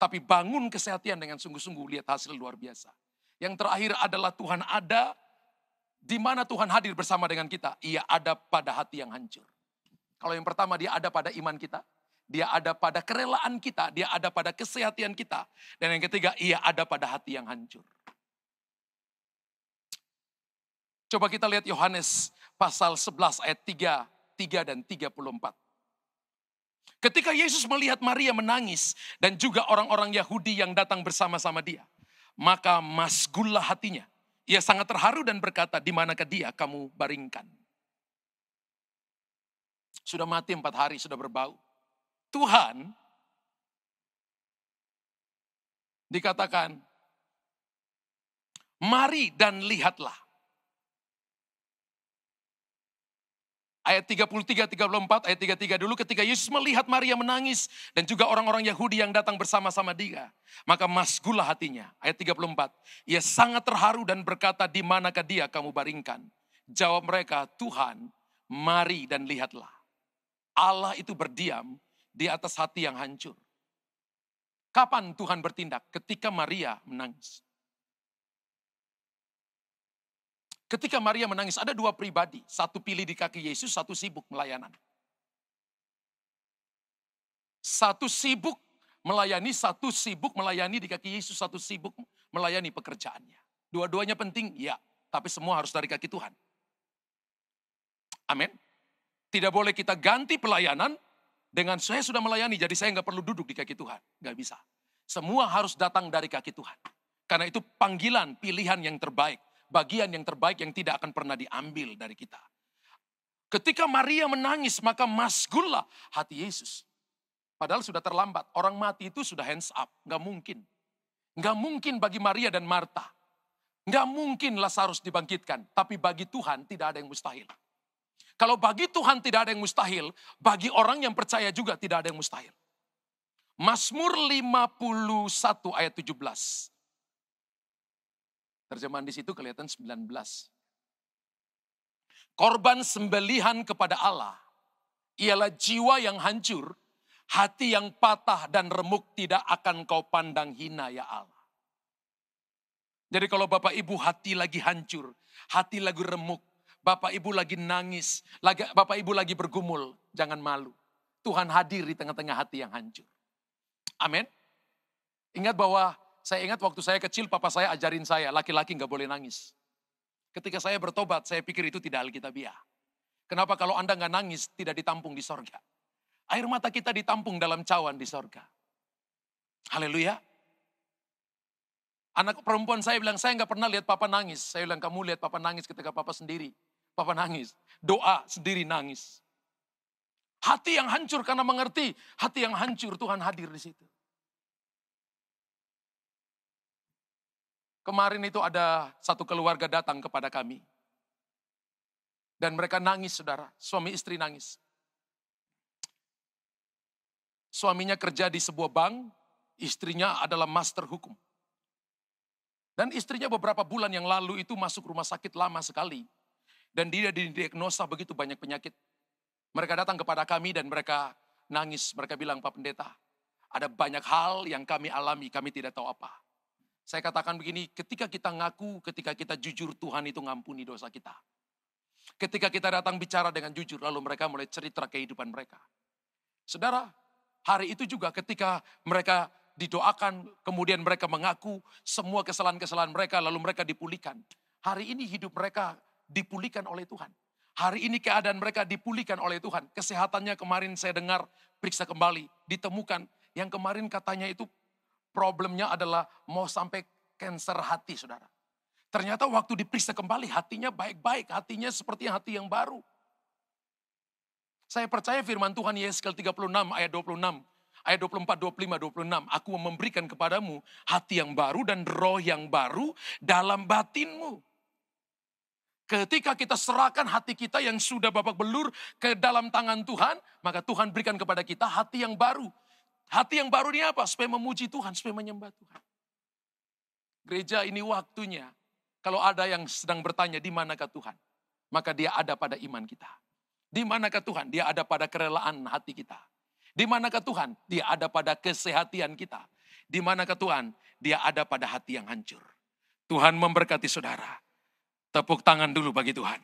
Tapi bangun kesehatan dengan sungguh-sungguh, lihat hasil luar biasa. Yang terakhir adalah Tuhan ada, di mana Tuhan hadir bersama dengan kita. Ia ada pada hati yang hancur. Kalau yang pertama dia ada pada iman kita, dia ada pada kerelaan kita, dia ada pada kesehatan kita. Dan yang ketiga, ia ada pada hati yang hancur. Coba kita lihat Yohanes pasal 11 ayat 3 dan 34. Ketika Yesus melihat Maria menangis dan juga orang-orang Yahudi yang datang bersama-sama dia, maka masgullah hatinya. Ia sangat terharu dan berkata, di manakah dia kamu baringkan? Sudah mati 4 hari, sudah berbau. Tuhan dikatakan, mari dan lihatlah. Ayat 33, 34, ayat 33 dulu, ketika Yesus melihat Maria menangis dan juga orang-orang Yahudi yang datang bersama-sama dia, maka masgulah hatinya. Ayat 34, ia sangat terharu dan berkata, di manakah dia kamu baringkan? Jawab mereka, Tuhan, mari dan lihatlah. Allah itu berdiam di atas hati yang hancur. Kapan Tuhan bertindak? Ketika Maria menangis. Ketika Maria menangis, ada 2 pribadi. Satu pilih di kaki Yesus, satu sibuk melayanan. Satu sibuk melayani di kaki Yesus, satu sibuk melayani pekerjaannya. Dua-duanya penting, ya. Tapi semua harus dari kaki Tuhan. Amin. Tidak boleh kita ganti pelayanan dengan saya sudah melayani, jadi saya nggak perlu duduk di kaki Tuhan. Nggak bisa. Semua harus datang dari kaki Tuhan. Karena itu panggilan, pilihan yang terbaik. Bagian yang terbaik yang tidak akan pernah diambil dari kita. Ketika Maria menangis, maka masgullah hati Yesus. Padahal sudah terlambat. Orang mati itu sudah hands up. Nggak mungkin. Nggak mungkin bagi Maria dan Marta. Nggak mungkin Lazarus dibangkitkan. Tapi bagi Tuhan tidak ada yang mustahil. Kalau bagi Tuhan tidak ada yang mustahil, bagi orang yang percaya juga tidak ada yang mustahil. Mazmur 51 ayat 17. Terjemahan di situ kelihatan 19. Korban sembelihan kepada Allah ialah jiwa yang hancur, hati yang patah dan remuk tidak akan kau pandang hina ya Allah. Jadi kalau Bapak Ibu hati lagi hancur, hati lagi remuk, Bapak Ibu lagi nangis, Bapak Ibu lagi bergumul, jangan malu. Tuhan hadir di tengah-tengah hati yang hancur. Amin. Ingat bahwa saya ingat waktu saya kecil, papa saya ajarin saya, laki-laki nggak boleh nangis. Ketika saya bertobat, saya pikir itu tidak alkitabiah. Kenapa kalau Anda nggak nangis, tidak ditampung di sorga? Air mata kita ditampung dalam cawan di sorga. Haleluya. Anak perempuan saya bilang, saya nggak pernah lihat papa nangis. Saya bilang, kamu lihat papa nangis ketika papa sendiri. Papa nangis, doa sendiri nangis. Hati yang hancur karena mengerti, hati yang hancur Tuhan hadir di situ. Kemarin itu ada satu keluarga datang kepada kami. Dan mereka nangis, saudara. Suami istri nangis. Suaminya kerja di sebuah bank, istrinya adalah master hukum. Dan istrinya beberapa bulan yang lalu itu masuk rumah sakit lama sekali. Dan dia didiagnosa begitu banyak penyakit. Mereka datang kepada kami dan mereka nangis. Mereka bilang, Pak Pendeta, ada banyak hal yang kami alami, kami tidak tahu apa. Saya katakan begini, ketika kita ngaku, ketika kita jujur, Tuhan itu ngampuni dosa kita. Ketika kita datang bicara dengan jujur, lalu mereka mulai cerita kehidupan mereka. Saudara, hari itu juga ketika mereka didoakan, kemudian mereka mengaku semua kesalahan-kesalahan mereka, lalu mereka dipulihkan. Hari ini hidup mereka dipulihkan oleh Tuhan. Hari ini keadaan mereka dipulihkan oleh Tuhan. Kesehatannya kemarin saya dengar, periksa kembali, ditemukan. Yang kemarin katanya itu problemnya adalah mau sampai kanker hati, saudara. Ternyata waktu diperiksa kembali hatinya baik-baik, hatinya seperti hati yang baru. Saya percaya firman Tuhan Yesaya 36 ayat 26, ayat 24, 25, 26. Aku memberikan kepadamu hati yang baru dan roh yang baru dalam batinmu. Ketika kita serahkan hati kita yang sudah babak belur ke dalam tangan Tuhan, maka Tuhan berikan kepada kita hati yang baru. Hati yang baru ini apa? Supaya memuji Tuhan, supaya menyembah Tuhan. Gereja ini waktunya, kalau ada yang sedang bertanya di manakah Tuhan, maka dia ada pada iman kita. Di manakah Tuhan? Dia ada pada kerelaan hati kita. Di manakah Tuhan? Dia ada pada kesehatan kita. Di manakah Tuhan? Dia ada pada hati yang hancur. Tuhan memberkati saudara. Tepuk tangan dulu bagi Tuhan.